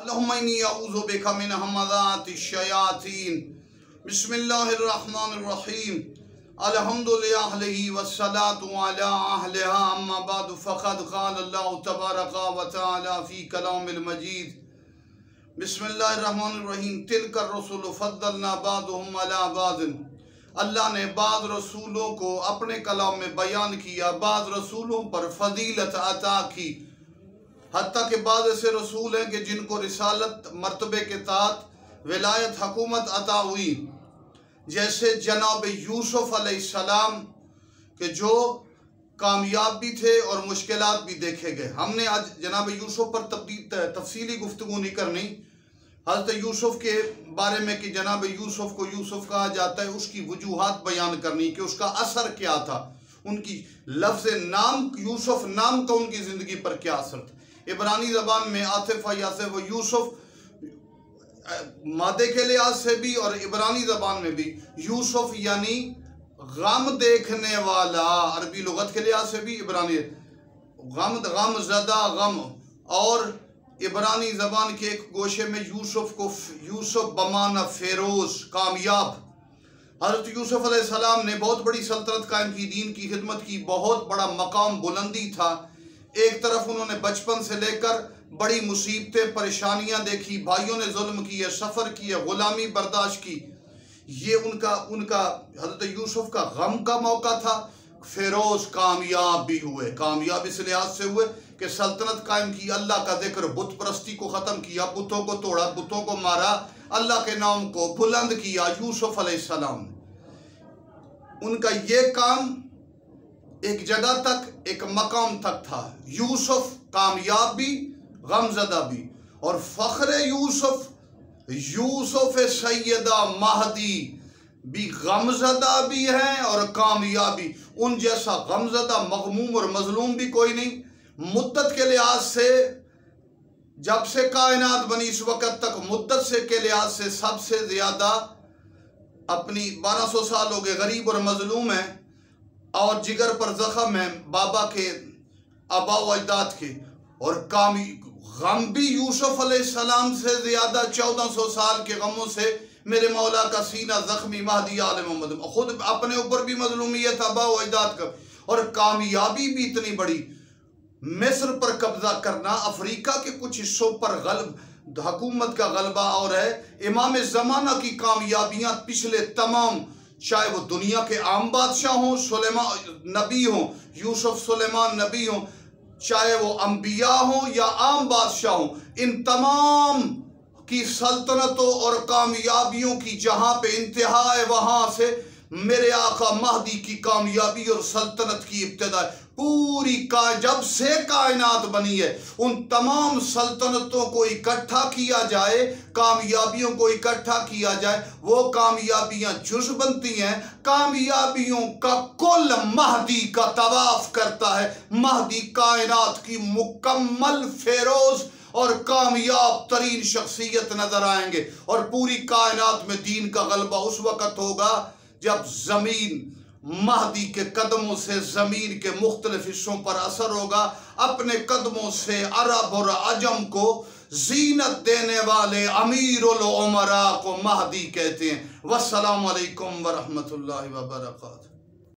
अल्लाहुम्मा इन्नी अऊज़ु बिका मिन हमाज़ातिश शयातीन। बिस्मिल्लाहिर्रहमानिर्रहीम। अल्हम्दुलिल्लाहि वस्सलातु अला अहलिहा अम्मा बाद फ़क़द क़ाल अल्लाहु तबारक व तआला फ़ी कलामिल मजीद। बिस्मिल्लाहिर्रहमानिर्रहीम। तिलकर रसूल फ़द्दलना बादहुम अला बादिन। अल्लाह ने बाद रसूलों को अपने कलाम में बयान किया, बाद रसूलों पर फजीलत अता की। हत्ता के बाद ऐसे रसूल हैं कि जिनको रिसालत मर्तबे के तहत विलायत हुकूमत अता हुई, जैसे जनाब यूसुफ अलैहिस्सलाम के जो कामयाब भी थे और मुश्किलात भी देखे गए। हमने आज जनाब यूसुफ पर तफसीली गुफ्तगू नहीं करनी। हज़रत यूसुफ के बारे में कि जनाब यूसुफ को यूसुफ कहा जाता है, उसकी वजूहात बयान करनी कि उसका असर क्या था, उनकी लफ्ज़ नाम यूसुफ नाम का उनकी ज़िंदगी पर क्या असर था। इब्रानी ज़बान में आतिफ़ यासिफ व यूसुफ मादे के लिहाज से भी और इब्रानी ज़बान में भी यूसुफ यानी गम देखने वाला, अरबी लुगत के लिहाज से भी इब्रानी गम ज़दा गम, और इब्रानी ज़बान के एक गोशे में यूसुफ को यूसुफ बमाना फेरोज कामयाब। हज़रत यूसुफ अलैहिस्सलाम ने बहुत बड़ी सल्तनत कायम की, दीन की खिदमत की, बहुत बड़ा मकाम बुलंदी था। एक तरफ उन्होंने बचपन से लेकर बड़ी मुसीबतें परेशानियां देखी, भाइयों ने जुल्म किए, सफ़र किए, ग़ुलामी बर्दाश्त की। ये उनका हज़रत यूसुफ का गम का मौका था। फेरोज कामयाब भी हुए, कामयाब इस लिहाज से हुए कि सल्तनत कायम की, अल्लाह का जिक्र, बुत परस्ती को ख़त्म किया, बुतों को तोड़ा, बुतों को मारा, अल्लाह के नाम को बुलंद किया। यूसुफ अलैहिस्सलाम उनका ये काम एक जगह तक, एक मकाम तक था। यूसुफ कामयाब भी, गमज़दा भी, और फ़ख्र यूसुफ सैयदा महदी भी गमज़दा भी हैं और कामयाबी। उन जैसा गमज़दा, मग़मूम और मज़लूम भी कोई नहीं। मुद्दत के लिहाज से जब से कायनात बनी इस वक़्त तक मुद्दत से के लिहाज से सबसे ज़्यादा अपनी 1200 साल हो गए गरीब और मज़लूम हैं, और जिगर पर ज़ख़म है बाबा के आबा व अजदाद के। और गम भी यूसुफ अलैहिस्सलाम से ज़्यादा 1400 साल के गमों से मेरे मौला का सीना ज़ख्मी महदी आले मोहम्मद, खुद अपने ऊपर भी मज़लूमियत आबा व अजदाद का, और कामयाबी भी इतनी बड़ी। मिस्र पर कब्जा करना, अफ्रीका के कुछ हिस्सों पर हुकूमत का गलबा, और है इमाम ज़माना की कामयाबियाँ पिछले तमाम, चाहे वो दुनिया के आम बादशाह हों, सुलेमान नबी हों, यूसुफ सुलेमान नबी हों, चाहे वो अंबिया हों या आम बादशाह हों, इन तमाम की सल्तनतों और कामयाबियों की जहाँ पे इंतहा है, वहाँ से मेरे आका महदी की कामयाबी और सल्तनत की इब्तिदा है। पूरी जब से कायनात बनी है, उन तमाम सल्तनतों को इकट्ठा किया जाए, कामयाबियों को इकट्ठा किया जाए, वो कामयाबियां जुज़ बनती हैं। कामयाबियों का कुल महदी का तवाफ करता है। महदी कायनात की मुकम्मल फेरोज और कामयाब तरीन शख्सियत नजर आएंगे, और पूरी कायनात में दीन का गलबा उस वक़्त होगा जब ज़मीन महदी के कदमों से ज़मीन के मुख्तलिफ हिस्सों पर असर होगा। अपने कदमों से अरब और अजम को जीनत देने वाले अमीरुल उमरा को महदी कहते हैं। वस्सलामु अलैकुम व रहमतुल्लाहि व बरकातहू।